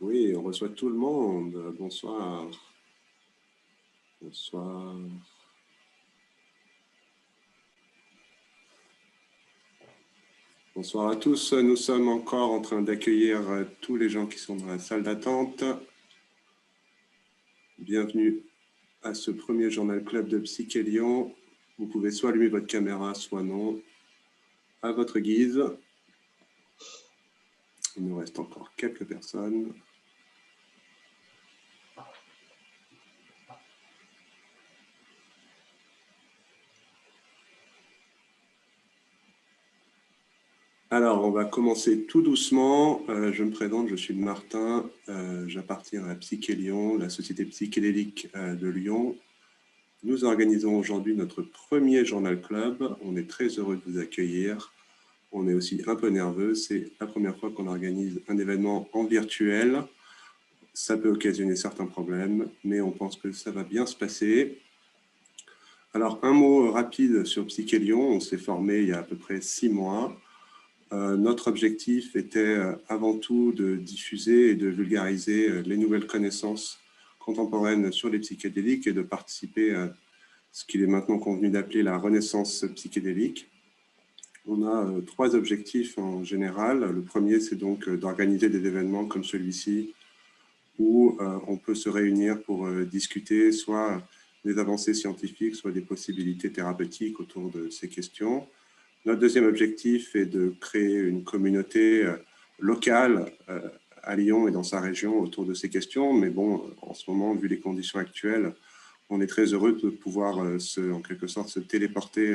Oui, on reçoit tout le monde. Bonsoir. Bonsoir. Bonsoir à tous. Nous sommes encore en train d'accueillir tous les gens qui sont dans la salle d'attente. Bienvenue à ce premier Journal Club de Psyché Lyon. Vous pouvez soit allumer votre caméra, soit non, à votre guise. Il nous reste encore quelques personnes. Alors, on va commencer tout doucement. Je me présente, je suis Martin. J'appartiens à Psyché Lyon, la société psychédélique de Lyon. Nous organisons aujourd'hui notre premier Journal Club. On est très heureux de vous accueillir. On est aussi un peu nerveux. C'est la première fois qu'on organise un événement en virtuel. Ça peut occasionner certains problèmes, mais on pense que ça va bien se passer. Alors, un mot rapide sur Psyché Lyon. On s'est formé il y a à peu près 6 mois. Notre objectif était avant tout de diffuser et de vulgariser les nouvelles connaissances contemporaines sur les psychédéliques et de participer à ce qu'il est maintenant convenu d'appeler la renaissance psychédélique. On a 3 objectifs en général. Le premier, c'est donc d'organiser des événements comme celui-ci où on peut se réunir pour discuter soit des avancées scientifiques, soit des possibilités thérapeutiques autour de ces questions. Notre deuxième objectif est de créer une communauté locale à Lyon et dans sa région autour de ces questions. Mais bon, en ce moment, vu les conditions actuelles, on est très heureux de pouvoir en quelque sorte se téléporter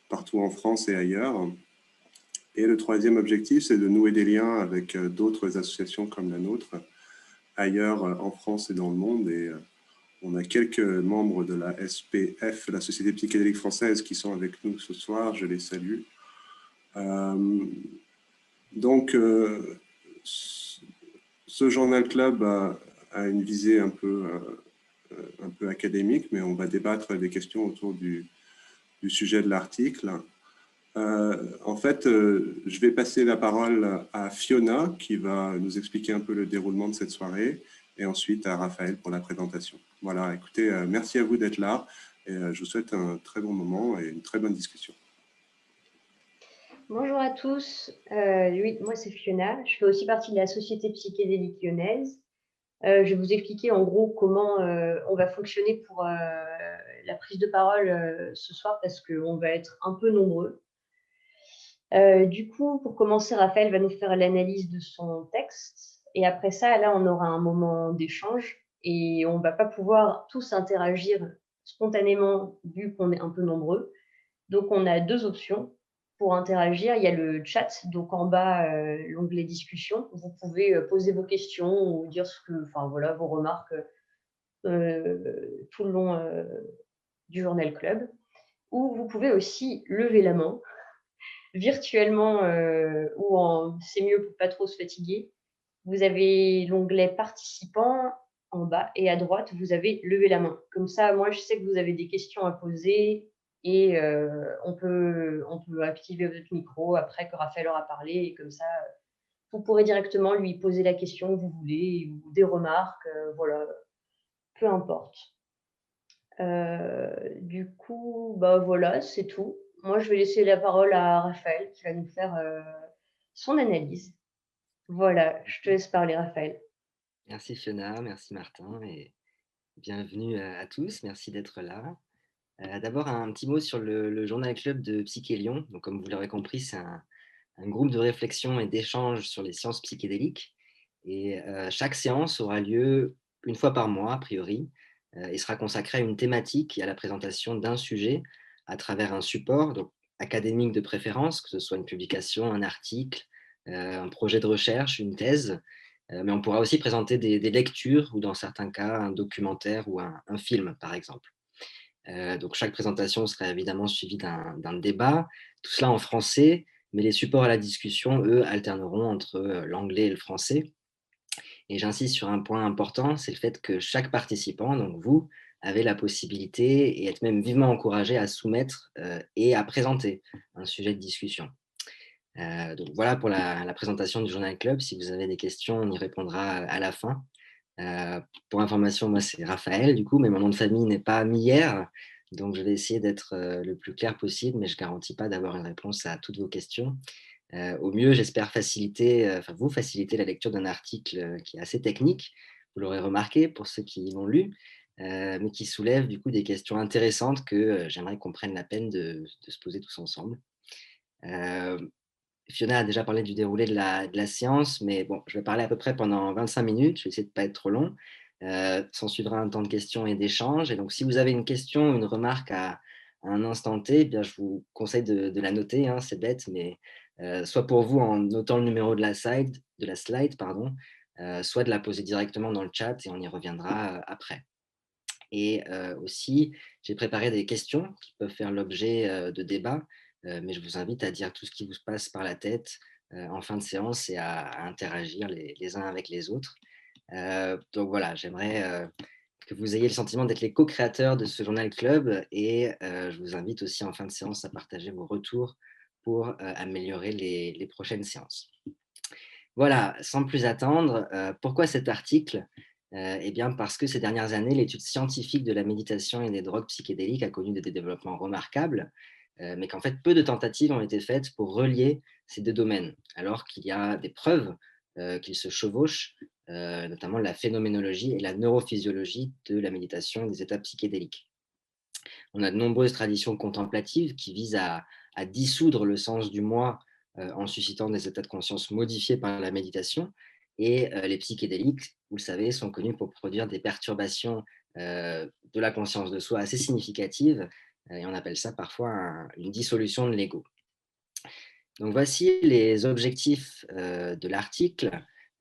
partout en France et ailleurs. Et le troisième objectif, c'est de nouer des liens avec d'autres associations comme la nôtre, ailleurs en France et dans le monde. Et on a quelques membres de la SPF, la Société psychédélique française, qui sont avec nous ce soir. Je les salue. Donc, ce Journal Club a une visée un peu académique, mais on va débattre des questions autour du sujet de l'article. En fait, je vais passer la parole à Fiona, qui va nous expliquer un peu le déroulement de cette soirée, et ensuite à Raphaël pour la présentation. Voilà, écoutez, merci à vous d'être là, et je vous souhaite un très bon moment et une très bonne discussion. Bonjour à tous, oui, moi c'est Fiona, je fais aussi partie de la Société psychédélique lyonnaise. Je vais vous expliquer en gros comment on va fonctionner pour la prise de parole ce soir parce qu'on va être un peu nombreux. Du coup, pour commencer, Raphaël va nous faire l'analyse de son texte et après ça, là, on aura un moment d'échange et on ne va pas pouvoir tous interagir spontanément vu qu'on est un peu nombreux. Donc, on a 2 options pour interagir. Il y a le chat, donc en bas, l'onglet discussion. Vous pouvez poser vos questions ou dire enfin voilà, vos remarques tout le long du Journal Club. Ou vous pouvez aussi lever la main virtuellement c'est mieux pour pas trop se fatiguer. Vous avez l'onglet participants en bas et à droite, vous avez lever la main. Comme ça, moi, je sais que vous avez des questions à poser et on peut activer votre micro après que Raphaël aura parlé et comme ça, vous pourrez directement lui poser la question que vous voulez ou des remarques, voilà, peu importe. Du coup, bah voilà, c'est tout. Moi, je vais laisser la parole à Raphaël qui va nous faire son analyse. Voilà, je te laisse parler, Raphaël. Merci Fiona, merci Martin et bienvenue à tous, merci d'être là. D'abord un petit mot sur le Journal Club de Psyché Lyon. Donc, comme vous l'aurez compris, c'est un groupe de réflexion et d'échange sur les sciences psychédéliques. Et chaque séance aura lieu une fois par mois, a priori, et sera consacrée à une thématique et à la présentation d'un sujet à travers un support, donc académique de préférence, que ce soit une publication, un article, un projet de recherche, une thèse. Mais on pourra aussi présenter des lectures ou dans certains cas un documentaire ou un film, par exemple. Donc chaque présentation sera évidemment suivie d'un débat, tout cela en français, mais les supports à la discussion, eux, alterneront entre l'anglais et le français. Et j'insiste sur un point important, c'est le fait que chaque participant, donc vous, avez la possibilité et êtes même vivement encouragé à soumettre et à présenter un sujet de discussion. Donc voilà pour la présentation du Journal Club. Si vous avez des questions, on y répondra à la fin. Pour information, moi c'est Raphaël du coup, mais mon nom de famille n'est pas Mier, donc je vais essayer d'être le plus clair possible, mais je ne garantis pas d'avoir une réponse à toutes vos questions. Au mieux, j'espère vous faciliter la lecture d'un article qui est assez technique, vous l'aurez remarqué pour ceux qui l'ont lu, mais qui soulève du coup des questions intéressantes que j'aimerais qu'on prenne la peine de se poser tous ensemble. Euh, Fiona a déjà parlé du déroulé de la séance, mais bon, je vais parler à peu près pendant 25 minutes. Je vais essayer de ne pas être trop long. S'en suivra un temps de questions et d'échanges. Et donc, si vous avez une question, une remarque à un instant T, eh bien, je vous conseille de la noter. Hein, c'est bête, mais soit pour vous en notant le numéro de la slide, pardon, soit de la poser directement dans le chat et on y reviendra après. Et aussi, j'ai préparé des questions qui peuvent faire l'objet de débats, mais je vous invite à dire tout ce qui vous passe par la tête en fin de séance et à interagir les uns avec les autres. Donc voilà, j'aimerais que vous ayez le sentiment d'être les co-créateurs de ce Journal Club et je vous invite aussi en fin de séance à partager vos retours pour améliorer les prochaines séances. Voilà, sans plus attendre, pourquoi cet article? Eh bien, parce que ces dernières années, l'étude scientifique de la méditation et des drogues psychédéliques a connu des développements remarquables, mais qu'en fait, peu de tentatives ont été faites pour relier ces deux domaines, alors qu'il y a des preuves qu'ils se chevauchent, notamment la phénoménologie et la neurophysiologie de la méditation et des états psychédéliques. On a de nombreuses traditions contemplatives qui visent à dissoudre le sens du moi en suscitant des états de conscience modifiés par la méditation. Et les psychédéliques, vous le savez, sont connus pour produire des perturbations de la conscience de soi assez significatives. Et on appelle ça parfois une dissolution de l'ego. Donc voici les objectifs de l'article.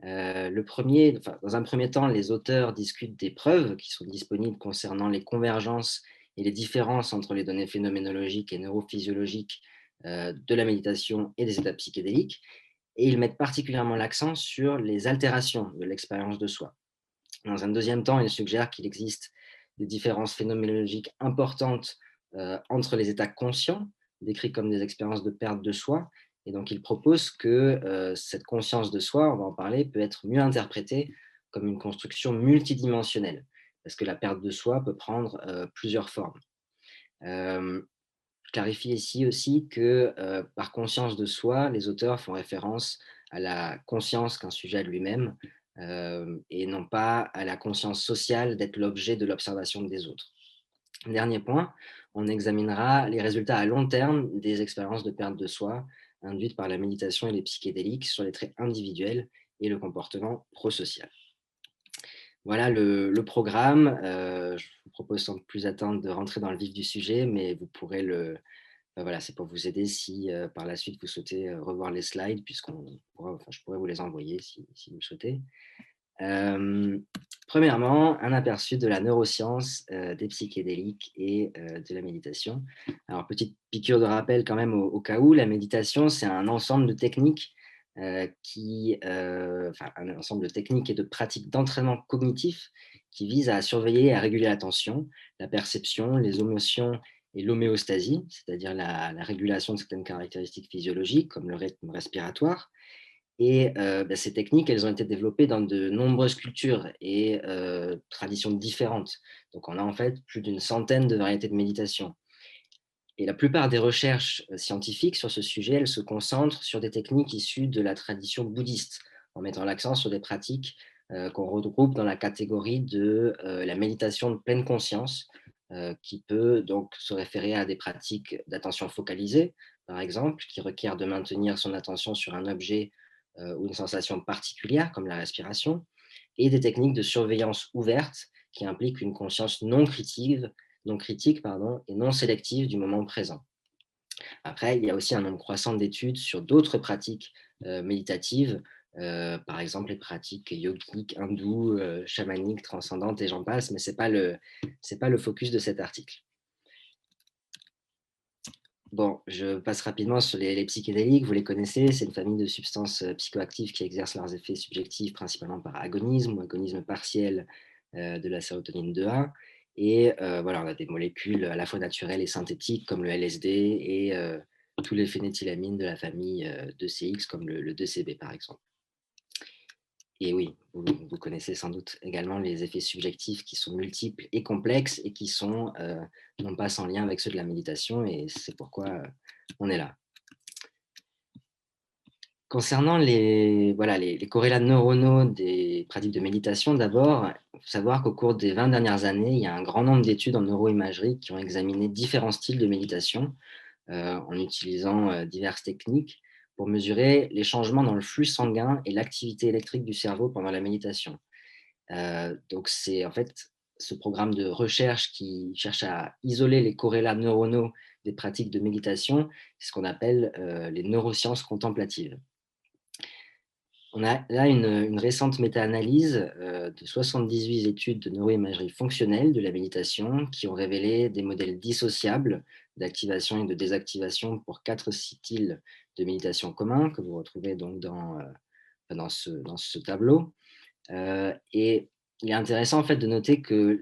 Dans un premier temps, les auteurs discutent des preuves qui sont disponibles concernant les convergences et les différences entre les données phénoménologiques et neurophysiologiques de la méditation et des états psychédéliques. Et ils mettent particulièrement l'accent sur les altérations de l'expérience de soi. Dans un deuxième temps, ils suggèrent qu'il existe des différences phénoménologiques importantes entre les états conscients, décrits comme des expériences de perte de soi. Et donc, ils proposent que cette conscience de soi, on va en parler, peut être mieux interprétée comme une construction multidimensionnelle, parce que la perte de soi peut prendre plusieurs formes. Je clarifie ici aussi que par conscience de soi, les auteurs font référence à la conscience qu'un sujet a de lui-même et non pas à la conscience sociale d'être l'objet de l'observation des autres. Dernier point, on examinera les résultats à long terme des expériences de perte de soi induites par la méditation et les psychédéliques sur les traits individuels et le comportement prosocial. Voilà le programme. Je vous propose sans plus attendre de rentrer dans le vif du sujet, mais vous pourrez voilà, c'est pour vous aider si par la suite vous souhaitez revoir les slides, je pourrais vous les envoyer si vous le souhaitez. Premièrement, un aperçu de la neuroscience, des psychédéliques et de la méditation. Alors, petite piqûre de rappel quand même au cas où, la méditation, c'est un ensemble de techniques un ensemble de techniques et de pratiques d'entraînement cognitif qui visent à surveiller et à réguler l'attention, la perception, les émotions et l'homéostasie, c'est-à-dire la régulation de certaines caractéristiques physiologiques comme le rythme respiratoire. Et ces techniques, elles ont été développées dans de nombreuses cultures et traditions différentes. Donc, on a en fait plus d'une centaine de variétés de méditation. Et la plupart des recherches scientifiques sur ce sujet, elles se concentrent sur des techniques issues de la tradition bouddhiste, en mettant l'accent sur des pratiques qu'on regroupe dans la catégorie de la méditation de pleine conscience, qui peut donc se référer à des pratiques d'attention focalisée, par exemple, qui requièrent de maintenir son attention sur un objet ou une sensation particulière, comme la respiration, et des techniques de surveillance ouverte, qui impliquent une conscience non critique et non sélective du moment présent. Après, il y a aussi un nombre croissant d'études sur d'autres pratiques méditatives, par exemple les pratiques yogiques, hindoues, chamaniques, transcendantes et j'en passe, mais ce n'est pas le focus de cet article. Bon, je passe rapidement sur les psychédéliques, vous les connaissez, c'est une famille de substances psychoactives qui exercent leurs effets subjectifs principalement par agonisme ou agonisme partiel de la sérotonine 2A. Et voilà, on a des molécules à la fois naturelles et synthétiques comme le LSD et tous les phénéthylamines de la famille 2CX, comme le 2CB par exemple. Et oui, vous connaissez sans doute également les effets subjectifs qui sont multiples et complexes et qui sont non pas sans lien avec ceux de la méditation, et c'est pourquoi on est là. Concernant voilà, les corrélats neuronaux des pratiques de méditation, d'abord, il faut savoir qu'au cours des 20 dernières années, il y a un grand nombre d'études en neuroimagerie qui ont examiné différents styles de méditation en utilisant diverses techniques pour mesurer les changements dans le flux sanguin et l'activité électrique du cerveau pendant la méditation. Donc, c'est en fait ce programme de recherche qui cherche à isoler les corrélats neuronaux des pratiques de méditation, c'est ce qu'on appelle les neurosciences contemplatives. On a là une récente méta-analyse de 78 études de neuroimagerie fonctionnelle de la méditation qui ont révélé des modèles dissociables d'activation et de désactivation pour 4 styles de méditation communs que vous retrouvez donc dans ce tableau. Et il est intéressant en fait de noter que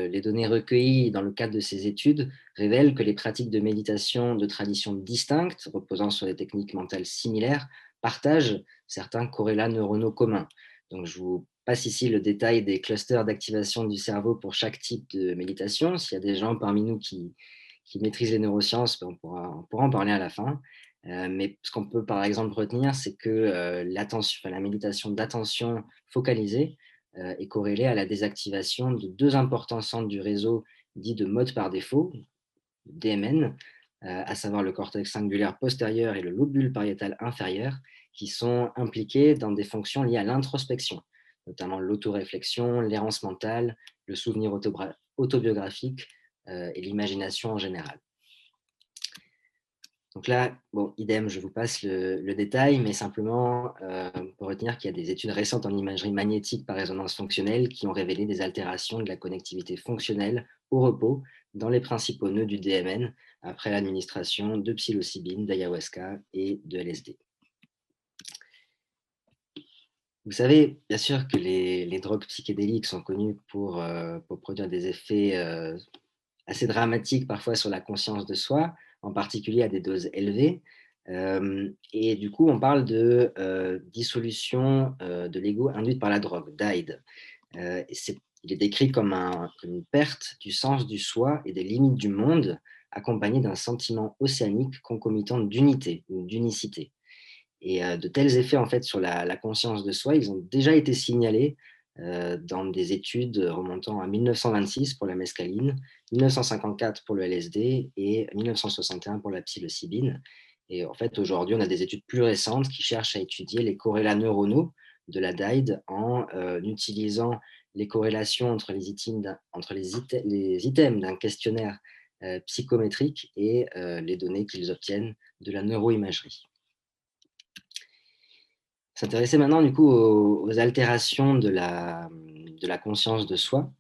les données recueillies dans le cadre de ces études révèlent que les pratiques de méditation de traditions distinctes, reposant sur des techniques mentales similaires, partagent certains corrélats neuronaux communs. Donc, je vous passe ici le détail des clusters d'activation du cerveau pour chaque type de méditation. S'il y a des gens parmi nous qui maîtrisent les neurosciences, on pourra en parler à la fin. Mais ce qu'on peut par exemple retenir, c'est que la méditation d'attention focalisée est corrélée à la désactivation de 2 importants centres du réseau dit de mode par défaut, DMN, à savoir le cortex singulaire postérieur et le lobule pariétal inférieur, qui sont impliqués dans des fonctions liées à l'introspection, notamment l'autoréflexion, l'errance mentale, le souvenir autobiographique et l'imagination en général. Donc là, bon, idem, je vous passe le détail, mais simplement pour retenir qu'il y a des études récentes en imagerie magnétique par résonance fonctionnelle qui ont révélé des altérations de la connectivité fonctionnelle au repos dans les principaux nœuds du DMN après l'administration de psilocybine, d'ayahuasca et de LSD. Vous savez, bien sûr que les drogues psychédéliques sont connues pour produire des effets assez dramatiques parfois sur la conscience de soi, en particulier à des doses élevées. Et du coup, on parle de dissolution de l'ego induite par la drogue, DIDE. Il est décrit comme une perte du sens du soi et des limites du monde, accompagnée d'un sentiment océanique concomitant d'unité ou d'unicité. Et de tels effets en fait, sur la conscience de soi, ils ont déjà été signalés dans des études remontant à 1926 pour la mescaline, 1954 pour le LSD et 1961 pour la psilocybine. Et en fait, aujourd'hui, on a des études plus récentes qui cherchent à étudier les corrélats neuronaux de la DIDE en utilisant les corrélations entre les items d'un questionnaire psychométrique et les données qu'ils obtiennent de la neuroimagerie. S'intéresser maintenant du coup aux altérations de la conscience de soi.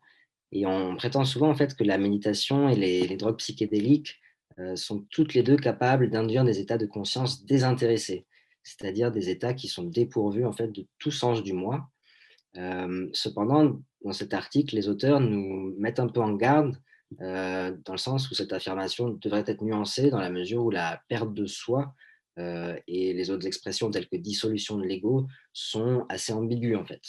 Et on prétend souvent en fait que la méditation et les drogues psychédéliques sont toutes les deux capables d'induire des états de conscience désintéressés, c'est-à-dire des états qui sont dépourvus en fait de tout sens du moi. Cependant, dans cet article, les auteurs nous mettent un peu en garde dans le sens où cette affirmation devrait être nuancée dans la mesure où la perte de soi et les autres expressions telles que dissolution de l'ego sont assez ambiguës en fait.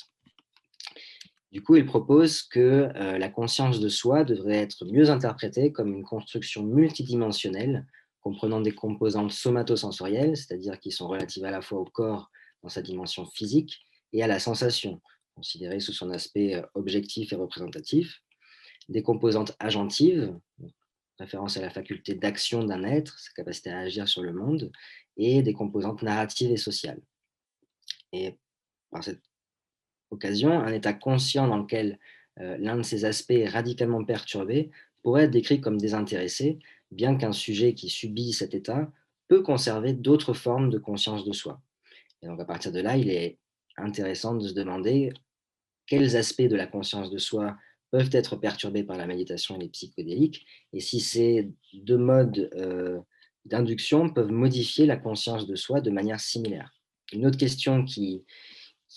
Du coup, il propose que la conscience de soi devrait être mieux interprétée comme une construction multidimensionnelle comprenant des composantes somatosensorielles, c'est-à-dire qui sont relatives à la fois au corps dans sa dimension physique et à la sensation, considérée sous son aspect objectif et représentatif, des composantes agentives, référence à la faculté d'action d'un être, sa capacité à agir sur le monde, et des composantes narratives et sociales. Et par cette occasion, un état conscient dans lequel l'un de ces aspects est radicalement perturbé pourrait être décrit comme désintéressé, bien qu'un sujet qui subit cet état peut conserver d'autres formes de conscience de soi. Et donc à partir de là, il est intéressant de se demander quels aspects de la conscience de soi peuvent être perturbés par la méditation et les psychédéliques, et si ces deux modes d'induction peuvent modifier la conscience de soi de manière similaire. Une autre question qui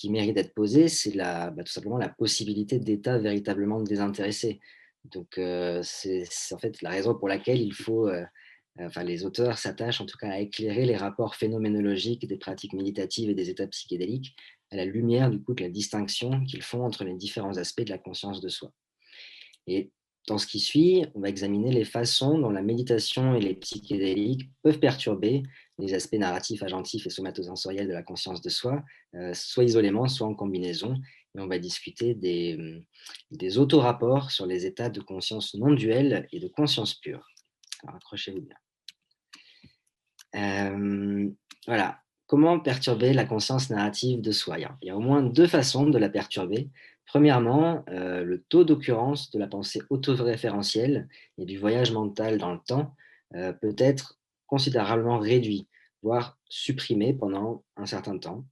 mérite d'être posée, c'est tout simplement la possibilité d'état véritablement désintéressé. Donc, c'est en fait la raison pour laquelle il faut enfin les auteurs s'attachent en tout cas à éclairer les rapports phénoménologiques des pratiques méditatives et des états psychédéliques à la lumière du coup de la distinction qu'ils font entre les différents aspects de la conscience de soi. Et dans ce qui suit, on va examiner les façons dont la méditation et les psychédéliques peuvent perturber les aspects narratifs, agentifs et somatosensoriels de la conscience de soi, soit isolément, soit en combinaison. Et on va discuter des autorapports sur les états de conscience non duels et de conscience pure. Alors accrochez-vous bien. Voilà. Comment perturber la conscience narrative de soi? Il y a au moins deux façons de la perturber. Premièrement, le taux d'occurrence de la pensée autoréférentielle et du voyage mental dans le temps peut être considérablement réduit, voire supprimé pendant un certain temps.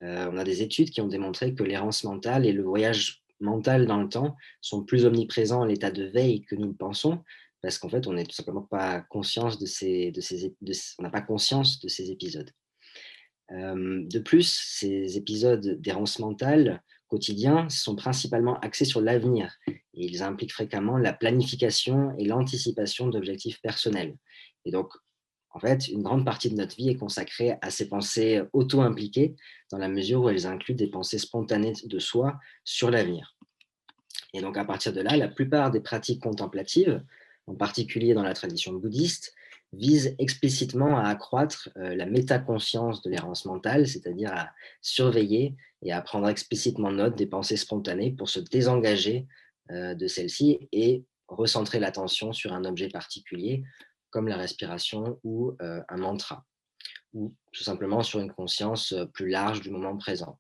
On a des études qui ont démontré que l'errance mentale et le voyage mental dans le temps sont plus omniprésents à l'état de veille que nous le pensons, parce qu'en fait, on n'est tout simplement pas conscience on n'a pas conscience de ces épisodes. De plus, ces épisodes d'errance mentale quotidiens sont principalement axés sur l'avenir et ils impliquent fréquemment la planification et l'anticipation d'objectifs personnels. Et donc, en fait, une grande partie de notre vie est consacrée à ces pensées auto-impliquées dans la mesure où elles incluent des pensées spontanées de soi sur l'avenir. Et donc, à partir de là, la plupart des pratiques contemplatives, en particulier dans la tradition bouddhiste, visent explicitement à accroître la métaconscience de l'errance mentale, c'est-à-dire à surveiller et à prendre explicitement note des pensées spontanées pour se désengager de celles-ci et recentrer l'attention sur un objet particulier, comme la respiration ou un mantra, ou tout simplement sur une conscience plus large du moment présent.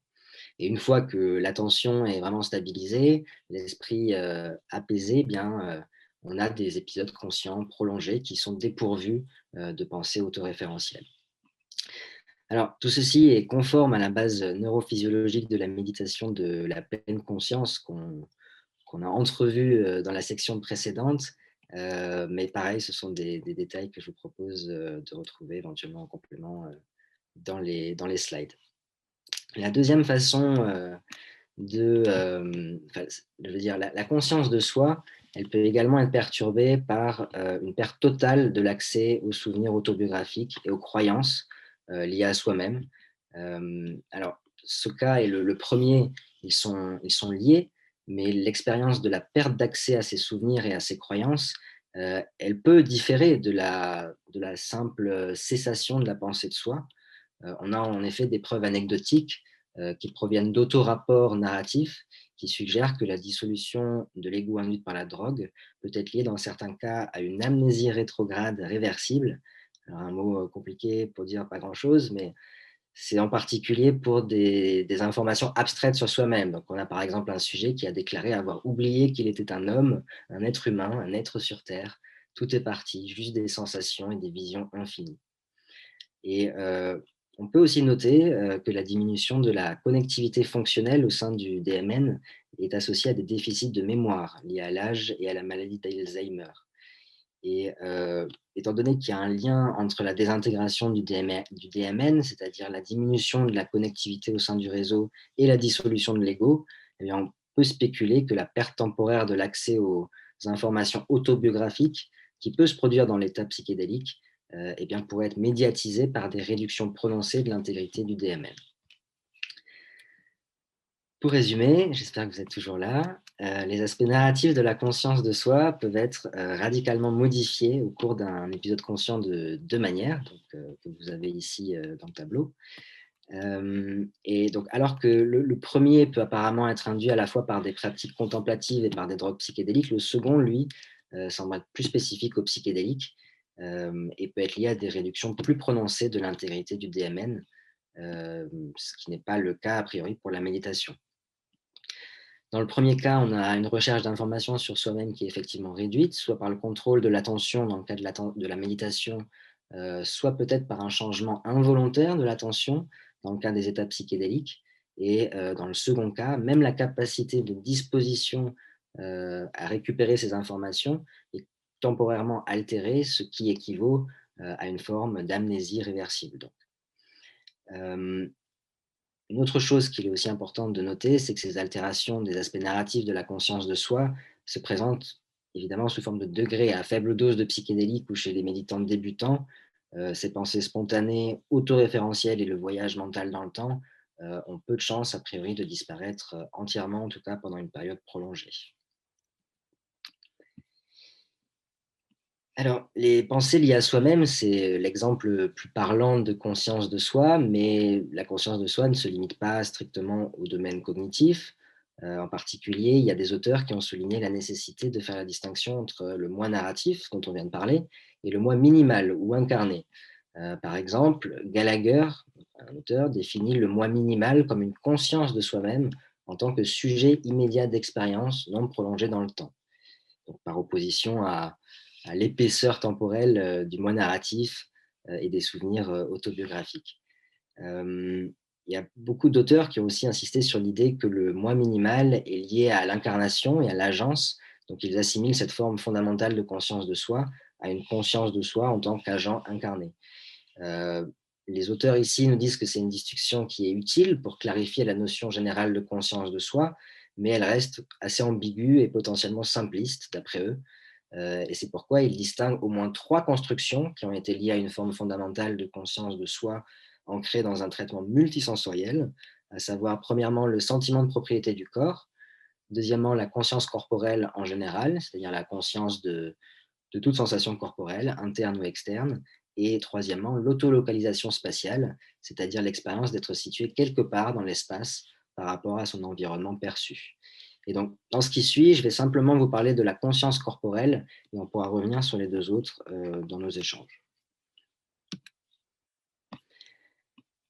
Et une fois que l'attention est vraiment stabilisée, l'esprit apaisé, eh bien, on a des épisodes conscients prolongés qui sont dépourvus de pensée autoréférentielle. Alors, tout ceci est conforme à la base neurophysiologique de la méditation de la pleine conscience qu'on a entrevue dans la section précédente. Mais pareil, ce sont des détails que je vous propose de retrouver éventuellement en complément dans les slides. La deuxième façon je veux dire, la conscience de soi, elle peut également être perturbée par une perte totale de l'accès aux souvenirs autobiographiques et aux croyances liées à soi-même. Alors, ce cas est le premier, ils sont liés, mais l'expérience de la perte d'accès à ces souvenirs et à ces croyances, elle peut différer de la simple cessation de la pensée de soi. On a en effet des preuves anecdotiques qui proviennent d'autorapports narratifs qui suggèrent que la dissolution de l'ego induite par la drogue peut être liée dans certains cas à une amnésie rétrograde réversible. Alors, un mot compliqué pour dire pas grand-chose, mais c'est en particulier pour des informations abstraites sur soi-même. Donc, on a par exemple un sujet qui a déclaré avoir oublié qu'il était un homme, un être humain, un être sur Terre. Tout est parti, juste des sensations et des visions infinies. Et on peut aussi noter que la diminution de la connectivité fonctionnelle au sein du DMN est associée à des déficits de mémoire liés à l'âge et à la maladie d'Alzheimer. Et étant donné qu'il y a un lien entre la désintégration du DMN, c'est-à-dire la diminution de la connectivité au sein du réseau, et la dissolution de l'ego, eh bien, on peut spéculer que la perte temporaire de l'accès aux informations autobiographiques qui peut se produire dans l'état psychédélique eh bien, pourrait être médiatisée par des réductions prononcées de l'intégrité du DMN. Pour résumer, j'espère que vous êtes toujours là, les aspects narratifs de la conscience de soi peuvent être radicalement modifiés au cours d'un épisode conscient de deux manières, donc, que vous avez ici dans le tableau. Et donc, alors que le premier peut apparemment être induit à la fois par des pratiques contemplatives et par des drogues psychédéliques, le second, lui, semble être plus spécifique aux psychédéliques et peut être lié à des réductions plus prononcées de l'intégrité du DMN, ce qui n'est pas le cas a priori pour la méditation. Dans le premier cas, on a une recherche d'informations sur soi-même qui est effectivement réduite, soit par le contrôle de l'attention dans le cas de la méditation, soit peut-être par un changement involontaire de l'attention dans le cas des états psychédéliques. Et dans le second cas, même la capacité de disposition à récupérer ces informations est temporairement altérée, ce qui équivaut à une forme d'amnésie réversible. Donc. Une autre chose qu'il est aussi important de noter, c'est que ces altérations des aspects narratifs de la conscience de soi se présentent évidemment sous forme de degrés à faible dose de psychédélique ou chez les méditants débutants, ces pensées spontanées, autoréférentielles et le voyage mental dans le temps ont peu de chances, a priori, de disparaître entièrement, en tout cas pendant une période prolongée. Alors, les pensées liées à soi-même, c'est l'exemple le plus parlant de conscience de soi, mais la conscience de soi ne se limite pas strictement au domaine cognitif. En particulier, il y a des auteurs qui ont souligné la nécessité de faire la distinction entre le moi narratif, dont on vient de parler, et le moi minimal ou incarné. Par exemple, Gallagher, un auteur, définit le moi minimal comme une conscience de soi-même en tant que sujet immédiat d'expérience non prolongée dans le temps. Donc, par opposition à l'épaisseur temporelle du moi narratif et des souvenirs autobiographiques. Il y a beaucoup d'auteurs qui ont aussi insisté sur l'idée que le moi minimal est lié à l'incarnation et à l'agence. Donc, ils assimilent cette forme fondamentale de conscience de soi à une conscience de soi en tant qu'agent incarné. Euh, les auteurs ici nous disent que c'est une distinction qui est utile pour clarifier la notion générale de conscience de soi, mais elle reste assez ambiguë et potentiellement simpliste, d'après eux. Et c'est pourquoi ils distinguent au moins 3 constructions qui ont été liées à une forme fondamentale de conscience de soi ancrée dans un traitement multisensoriel, à savoir premièrement le sentiment de propriété du corps, deuxièmement la conscience corporelle en général, c'est-à-dire la conscience de toute sensation corporelle, interne ou externe, et troisièmement l'autolocalisation spatiale, c'est-à-dire l'expérience d'être situé quelque part dans l'espace par rapport à son environnement perçu. Et donc, dans ce qui suit, je vais simplement vous parler de la conscience corporelle et on pourra revenir sur les 2 autres dans nos échanges.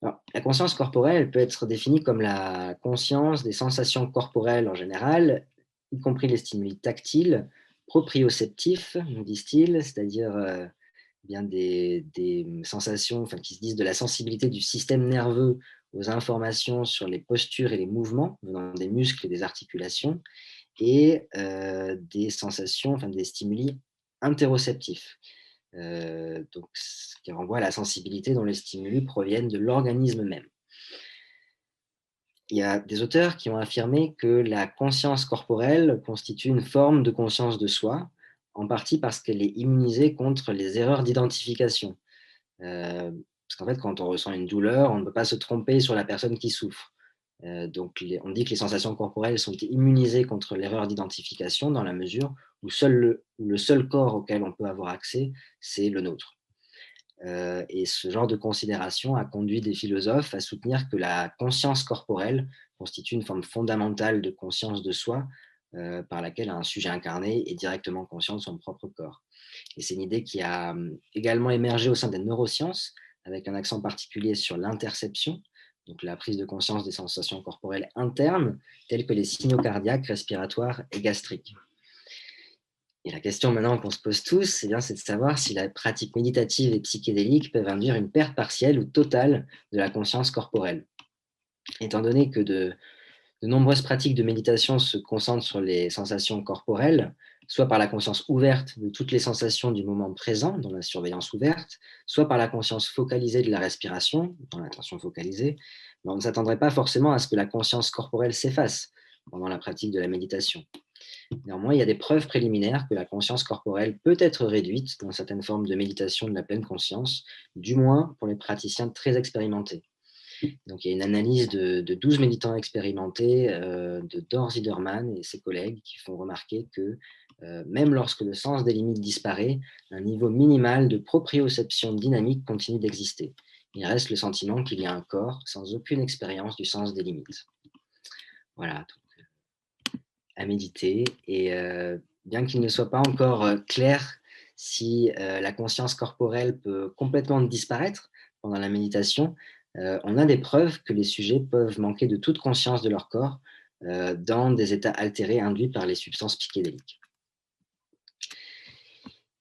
Alors, la conscience corporelle elle peut être définie comme la conscience des sensations corporelles en général, y compris les stimuli tactiles, proprioceptifs, nous disent-ils, c'est-à-dire bien des sensations qui se disent de la sensibilité du système nerveux aux informations sur les postures et les mouvements venant des muscles et des articulations, et des sensations, des stimuli interoceptifs, donc ce qui renvoie à la sensibilité dont les stimuli proviennent de l'organisme même. Il y a des auteurs qui ont affirmé que la conscience corporelle constitue une forme de conscience de soi, en partie parce qu'elle est immunisée contre les erreurs d'identification. Parce qu'en fait, quand on ressent une douleur, on ne peut pas se tromper sur la personne qui souffre. Donc, on dit que les sensations corporelles sont immunisées contre l'erreur d'identification dans la mesure où le seul corps auquel on peut avoir accès, c'est le nôtre. Et ce genre de considération a conduit des philosophes à soutenir que la conscience corporelle constitue une forme fondamentale de conscience de soi, par laquelle un sujet incarné est directement conscient de son propre corps. Et c'est une idée qui a également émergé au sein des neurosciences, avec un accent particulier sur l'interception, donc la prise de conscience des sensations corporelles internes, telles que les signaux cardiaques, respiratoires et gastriques. Et la question maintenant qu'on se pose tous, c'est de savoir si la pratique méditative et psychédélique peuvent induire une perte partielle ou totale de la conscience corporelle. Étant donné que de nombreuses pratiques de méditation se concentrent sur les sensations corporelles, soit par la conscience ouverte de toutes les sensations du moment présent, dans la surveillance ouverte, soit par la conscience focalisée de la respiration, dans l'attention focalisée, mais on ne s'attendrait pas forcément à ce que la conscience corporelle s'efface pendant la pratique de la méditation. Néanmoins, il y a des preuves préliminaires que la conscience corporelle peut être réduite dans certaines formes de méditation de la pleine conscience, du moins pour les praticiens très expérimentés. Donc, il y a une analyse de 12 méditants expérimentés de Dor Ziderman et ses collègues qui font remarquer que même lorsque le sens des limites disparaît, un niveau minimal de proprioception dynamique continue d'exister. Il reste le sentiment qu'il y a un corps sans aucune expérience du sens des limites. Voilà, donc, à méditer. Et bien qu'il ne soit pas encore clair si la conscience corporelle peut complètement disparaître pendant la méditation, on a des preuves que les sujets peuvent manquer de toute conscience de leur corps dans des états altérés induits par les substances psychédéliques.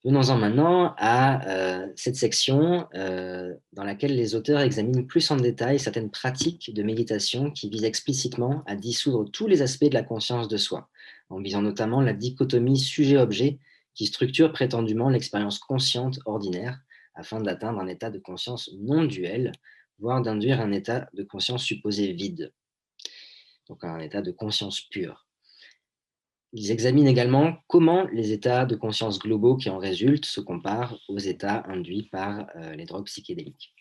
Venons-en maintenant à cette section dans laquelle les auteurs examinent plus en détail certaines pratiques de méditation qui visent explicitement à dissoudre tous les aspects de la conscience de soi, en visant notamment la dichotomie sujet-objet qui structure prétendument l'expérience consciente ordinaire afin d'atteindre un état de conscience non duel, voire d'induire un état de conscience supposé vide, donc un état de conscience pure. Ils examinent également comment les états de conscience globaux qui en résultent se comparent aux états induits par les drogues psychédéliques.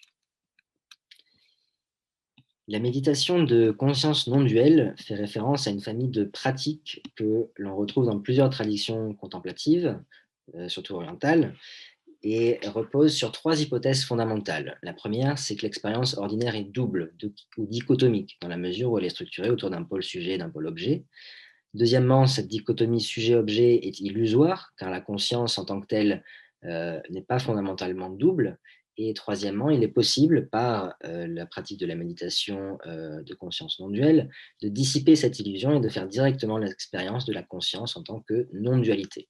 La méditation de conscience non duelle fait référence à une famille de pratiques que l'on retrouve dans plusieurs traditions contemplatives, surtout orientales, et repose sur 3 hypothèses fondamentales. La première, c'est que l'expérience ordinaire est double ou dichotomique, dans la mesure où elle est structurée autour d'un pôle sujet et d'un pôle objet. Deuxièmement, cette dichotomie sujet-objet est illusoire, car la conscience en tant que telle n'est pas fondamentalement double. Et troisièmement, il est possible, par la pratique de la méditation de conscience non duelle, de dissiper cette illusion et de faire directement l'expérience de la conscience en tant que non-dualité.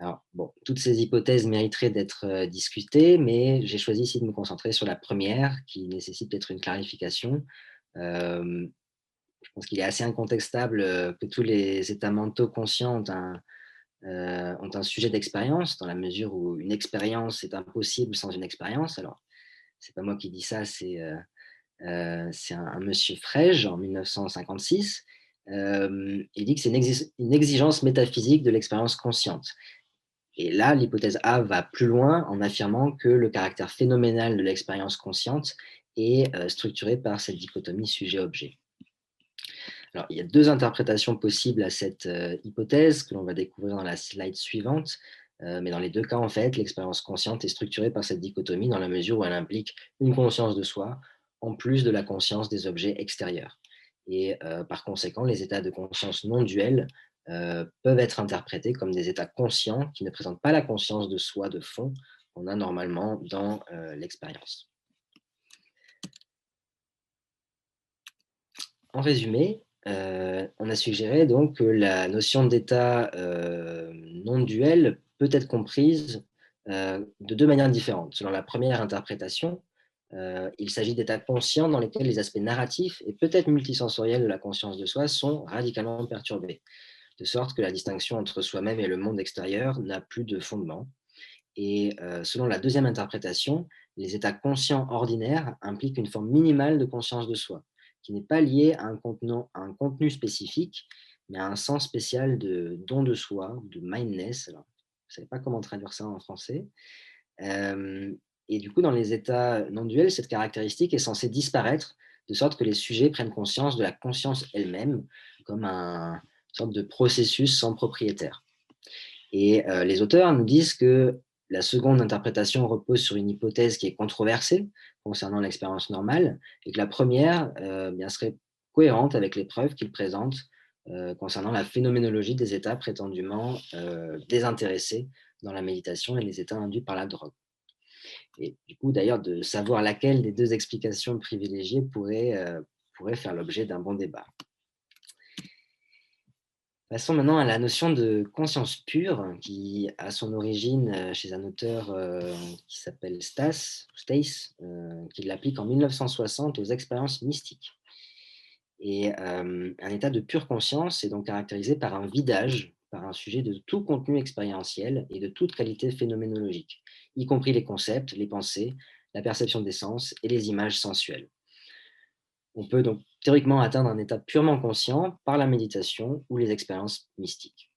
Alors, bon, toutes ces hypothèses mériteraient d'être discutées, mais j'ai choisi ici de me concentrer sur la première, qui nécessite peut-être une clarification. Je pense qu'il est assez incontestable que tous les états mentaux conscients ont un sujet d'expérience, dans la mesure où une expérience est impossible sans une expérience. Alors, c'est pas moi qui dis ça, c'est un monsieur Frege en 1956. Il dit que c'est une exigence métaphysique de l'expérience consciente. Et là, l'hypothèse A va plus loin en affirmant que le caractère phénoménal de l'expérience consciente est structuré par cette dichotomie sujet-objet. Alors, il y a 2 interprétations possibles à cette hypothèse que l'on va découvrir dans la slide suivante. Mais dans les 2 cas, en fait, l'expérience consciente est structurée par cette dichotomie dans la mesure où elle implique une conscience de soi, en plus de la conscience des objets extérieurs. Et par conséquent, les états de conscience non duels peuvent être interprétés comme des états conscients qui ne présentent pas la conscience de soi de fond qu'on a normalement dans l'expérience. En résumé, on a suggéré donc que la notion d'état non duel peut être comprise de 2 manières différentes. Selon la première interprétation, il s'agit d'états conscients dans lesquels les aspects narratifs et peut-être multisensoriels de la conscience de soi sont radicalement perturbés, de sorte que la distinction entre soi-même et le monde extérieur n'a plus de fondement. Et selon la deuxième interprétation, les états conscients ordinaires impliquent une forme minimale de conscience de soi, qui n'est pas liée à à un contenu spécifique, mais à un sens spécial de don de soi, de mindness. Alors, je ne savais pas comment traduire ça en français. Euh, et du coup, dans les états non duels, cette caractéristique est censée disparaître, de sorte que les sujets prennent conscience de la conscience elle-même comme une sorte de processus sans propriétaire. Et les auteurs nous disent que la seconde interprétation repose sur une hypothèse qui est controversée concernant l'expérience normale, et que la première bien serait cohérente avec les preuves qu'ils présentent concernant la phénoménologie des états prétendument désintéressés dans la méditation et les états induits par la drogue. Et du coup, d'ailleurs, de savoir laquelle des 2 explications privilégiées pourrait faire l'objet d'un bon débat. Passons maintenant à la notion de conscience pure, qui a son origine chez un auteur qui s'appelle Stace, qui l'applique en 1960 aux expériences mystiques. Et un état de pure conscience est donc caractérisé par un vidage, par un sujet de tout contenu expérientiel et de toute qualité phénoménologique, y compris les concepts, les pensées, la perception des sens et les images sensuelles. On peut donc théoriquement atteindre un état purement conscient par la méditation ou les expériences mystiques.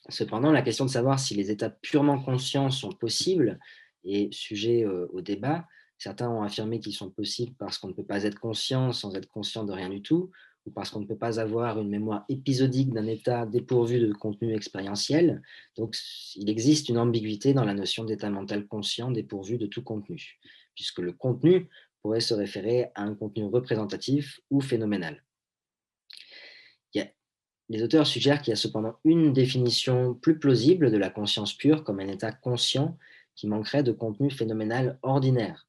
Cependant, la question de savoir si les états purement conscients sont possibles est sujet au débat. Certains ont affirmé qu'ils sont possibles parce qu'on ne peut pas être conscient sans être conscient de rien du tout, ou parce qu'on ne peut pas avoir une mémoire épisodique d'un état dépourvu de contenu expérientiel. Donc, il existe une ambiguïté dans la notion d'état mental conscient dépourvu de tout contenu, puisque le contenu pourrait se référer à un contenu représentatif ou phénoménal. Les auteurs suggèrent qu'il y a cependant une définition plus plausible de la conscience pure comme un état conscient qui manquerait de contenu phénoménal ordinaire.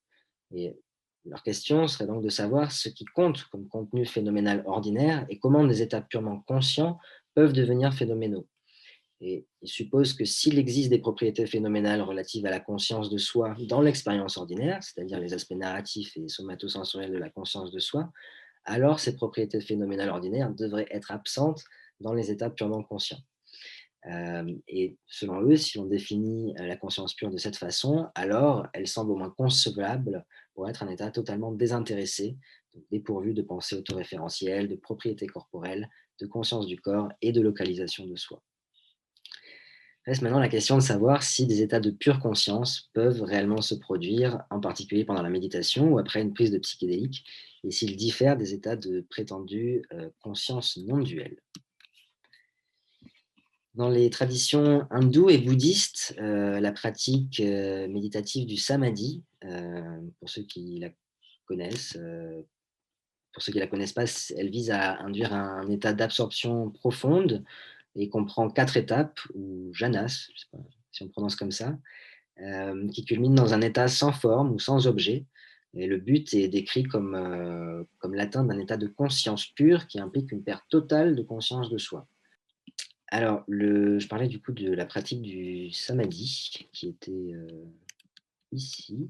Et leur question serait donc de savoir ce qui compte comme contenu phénoménal ordinaire et comment des états purement conscients peuvent devenir phénoménaux. Et ils supposent que s'il existe des propriétés phénoménales relatives à la conscience de soi dans l'expérience ordinaire, c'est-à-dire les aspects narratifs et somatosensoriels de la conscience de soi, alors ces propriétés phénoménales ordinaires devraient être absentes dans les états purement conscients. Et selon eux, si on définit la conscience pure de cette façon, alors elle semble au moins concevable pour être un état totalement désintéressé donc dépourvus de pensée autoréférentielle, de propriété corporelle, de conscience du corps et de localisation de soi. Reste maintenant la question de savoir si des états de pure conscience peuvent réellement se produire, en particulier pendant la méditation ou après une prise de psychédélique, et s'ils diffèrent des états de prétendue conscience non duelle. Dans les traditions hindoues et bouddhistes, la pratique méditative du samadhi, pour ceux qui la connaissent, pour ceux qui ne la connaissent pas, elle vise à induire un état d'absorption profonde et comprend 4 étapes, ou jhanas, je ne sais pas si on prononce comme ça, qui culmine dans un état sans forme ou sans objet. Et le but est décrit comme l'atteinte d'un état de conscience pure qui implique une perte totale de conscience de soi. Alors, je parlais du coup de la pratique du samadhi, qui était ici.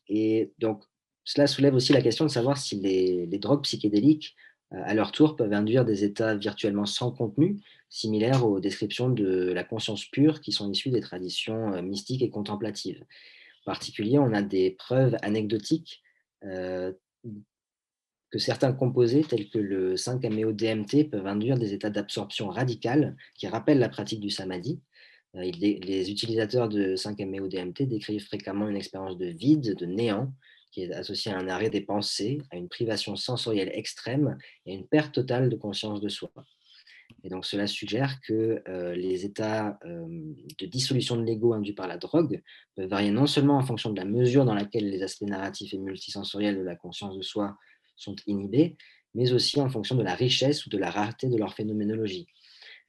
Et donc, cela soulève aussi la question de savoir si les drogues psychédéliques, à leur tour, peuvent induire des états virtuellement sans contenu, similaires aux descriptions de la conscience pure qui sont issues des traditions mystiques et contemplatives. En particulier, on a des preuves anecdotiques euh, que certains composés, tels que le 5-MeO-DMT, peuvent induire des états d'absorption radicale qui rappellent la pratique du samadhi. Les utilisateurs de 5-MeO-DMT décrivent fréquemment une expérience de vide, de néant, qui est associée à un arrêt des pensées, à une privation sensorielle extrême et à une perte totale de conscience de soi. Et donc cela suggère que les états de dissolution de l'ego induits par la drogue peuvent varier non seulement en fonction de la mesure dans laquelle les aspects narratifs et multisensoriels de la conscience de soi sont inhibés, mais aussi en fonction de la richesse ou de la rareté de leur phénoménologie.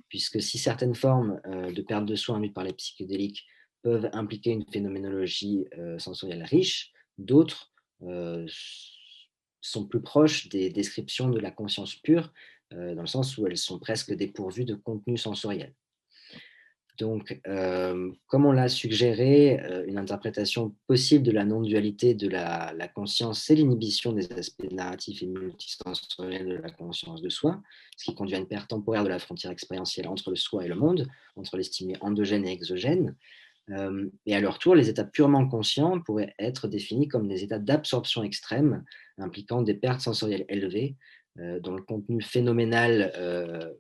Puisque si certaines formes de perte de soi induites par les psychédéliques peuvent impliquer une phénoménologie sensorielle riche, d'autres sont plus proches des descriptions de la conscience pure, dans le sens où elles sont presque dépourvues de contenu sensoriel. Donc, comme on l'a suggéré, une interprétation possible de la non-dualité de la conscience, c'est l'inhibition des aspects narratifs et multisensoriels de la conscience de soi, ce qui conduit à une perte temporaire de la frontière expérientielle entre le soi et le monde, entre l'estimé endogène et exogène. Et à leur tour, les états purement conscients pourraient être définis comme des états d'absorption extrême, impliquant des pertes sensorielles élevées, dont le contenu phénoménal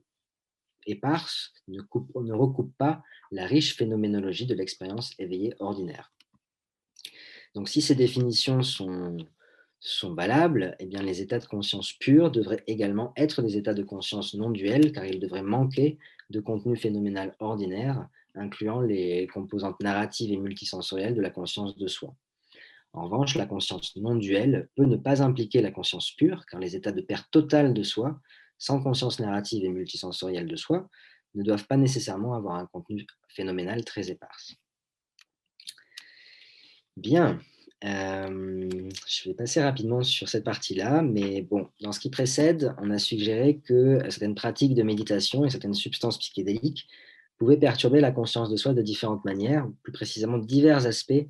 éparse ne recoupe pas la riche phénoménologie de l'expérience éveillée ordinaire. Donc, si ces définitions sont valables, eh bien, les états de conscience pure devraient également être des états de conscience non duels, car ils devraient manquer de contenu phénoménal ordinaire, incluant les composantes narratives et multisensorielles de la conscience de soi. En revanche, la conscience non duelle peut ne pas impliquer la conscience pure, car les états de perte totale de soi, sans conscience narrative et multisensorielle de soi, ne doivent pas nécessairement avoir un contenu phénoménal très épars. Bien, je vais passer rapidement sur cette partie-là, mais bon, dans ce qui précède, on a suggéré que certaines pratiques de méditation et certaines substances psychédéliques pouvaient perturber la conscience de soi de différentes manières, plus précisément divers aspects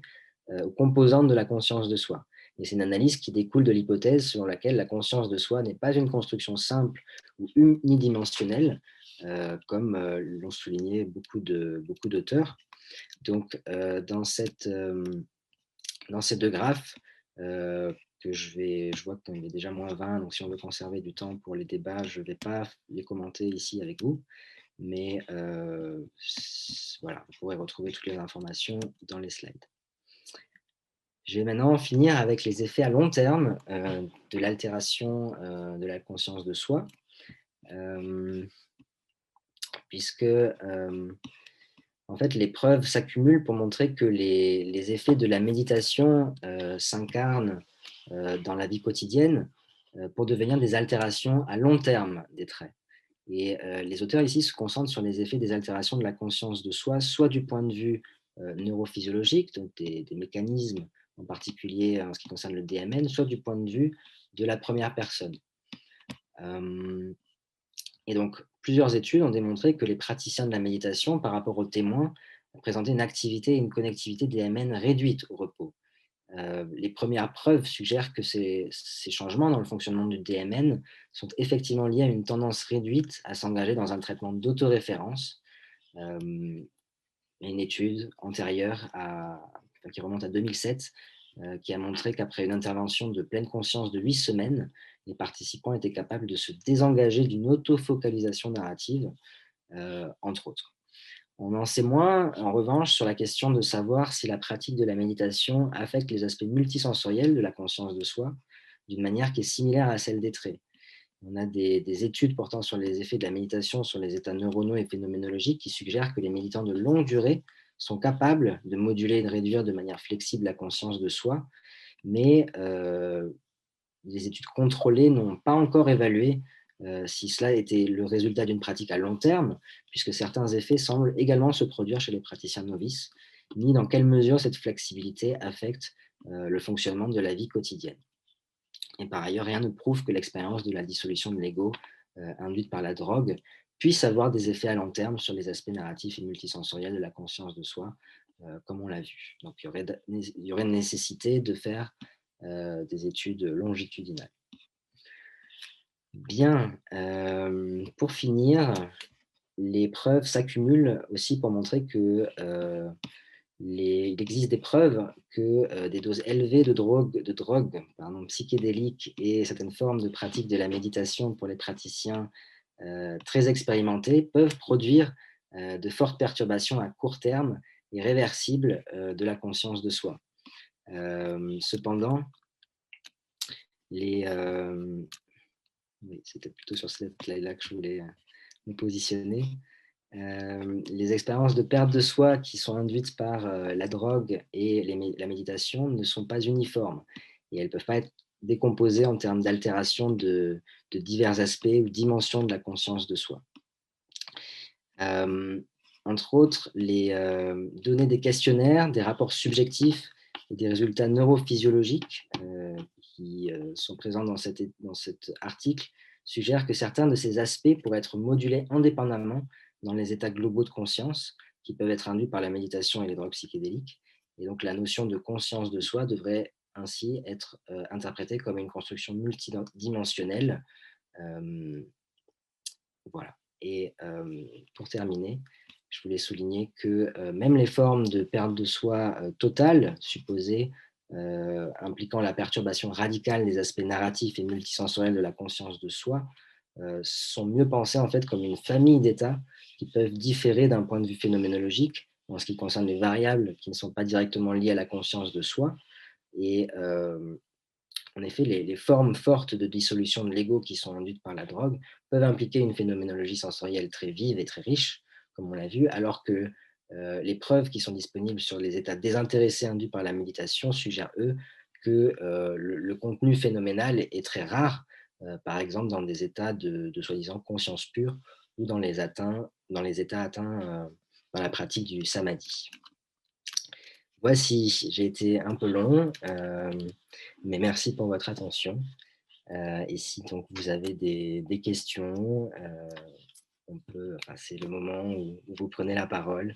ou composantes de la conscience de soi. Et c'est une analyse qui découle de l'hypothèse selon laquelle la conscience de soi n'est pas une construction simple ou unidimensionnelle, comme l'ont souligné beaucoup d'auteurs. Donc, dans ces deux graphes, je vois qu'on est déjà moins 20, donc si on veut conserver du temps pour les débats, je ne vais pas les commenter ici avec vous, mais voilà, vous pourrez retrouver toutes les informations dans les slides. Je vais maintenant finir avec les effets à long terme de l'altération de la conscience de soi, puisque en fait, les preuves s'accumulent pour montrer que les effets de la méditation s'incarnent dans la vie quotidienne pour devenir des altérations à long terme des traits. Et les auteurs ici se concentrent sur les effets des altérations de la conscience de soi, soit du point de vue neurophysiologique, donc des mécanismes en particulier en ce qui concerne le DMN, soit du point de vue de la première personne. Et donc, plusieurs études ont démontré que les praticiens de la méditation, par rapport aux témoins, présentaient une activité et une connectivité DMN réduite au repos. Les premières preuves suggèrent que ces changements dans le fonctionnement du DMN sont effectivement liés à une tendance réduite à s'engager dans un traitement d'autoréférence. Une étude antérieure qui remonte à 2007 qui a montré qu'après une intervention de pleine conscience de 8 semaines, les participants étaient capables de se désengager d'une autofocalisation narrative, entre autres. On en sait moins, en revanche, sur la question de savoir si la pratique de la méditation affecte les aspects multisensoriels de la conscience de soi d'une manière qui est similaire à celle des traits. On a des études portant sur les effets de la méditation sur les états neuronaux et phénoménologiques qui suggèrent que les méditants de longue durée sont capables de moduler et de réduire de manière flexible la conscience de soi, mais les études contrôlées n'ont pas encore évalué si cela était le résultat d'une pratique à long terme, puisque certains effets semblent également se produire chez les praticiens novices, ni dans quelle mesure cette flexibilité affecte le fonctionnement de la vie quotidienne. Et par ailleurs, rien ne prouve que l'expérience de la dissolution de l'ego induite par la drogue puisse avoir des effets à long terme sur les aspects narratifs et multisensoriels de la conscience de soi, comme on l'a vu. Donc, il y aurait une nécessité de faire des études longitudinales. Bien, pour finir, les preuves s'accumulent aussi pour montrer que il existe des preuves que des doses élevées de drogue psychédéliques et certaines formes de pratique de la méditation pour les praticiens très expérimentés peuvent produire de fortes perturbations à court terme et réversibles de la conscience de soi. Cependant, c'était plutôt sur cette slide-là que je voulais me positionner. Les expériences de perte de soi qui sont induites par la drogue et la méditation ne sont pas uniformes et elles ne peuvent pas être décomposées en termes d'altération de divers aspects ou dimensions de la conscience de soi. Entre autres, les données des questionnaires, des rapports subjectifs et des résultats neurophysiologiques qui sont présents dans cet article suggèrent que certains de ces aspects pourraient être modulés indépendamment dans les états globaux de conscience qui peuvent être induits par la méditation et les drogues psychédéliques. Et donc, la notion de conscience de soi devrait ainsi être interprétée comme une construction multidimensionnelle. Voilà. Et pour terminer, je voulais souligner que même les formes de perte de soi totale, supposées, impliquant la perturbation radicale des aspects narratifs et multisensoriels de la conscience de soi, sont mieux pensées en fait comme une famille d'états qui peuvent différer d'un point de vue phénoménologique en ce qui concerne les variables qui ne sont pas directement liées à la conscience de soi. Et en effet, les formes fortes de dissolution de l'ego qui sont induites par la drogue peuvent impliquer une phénoménologie sensorielle très vive et très riche, comme on l'a vu, alors que les preuves qui sont disponibles sur les états désintéressés induits par la méditation suggèrent, eux, que le contenu phénoménal est très rare, par exemple dans des états de soi-disant conscience pure ou dans les états atteints dans la pratique du samadhi. Voici, j'ai été un peu long, mais merci pour votre attention. Et si donc vous avez des questions, c'est le moment où vous prenez la parole.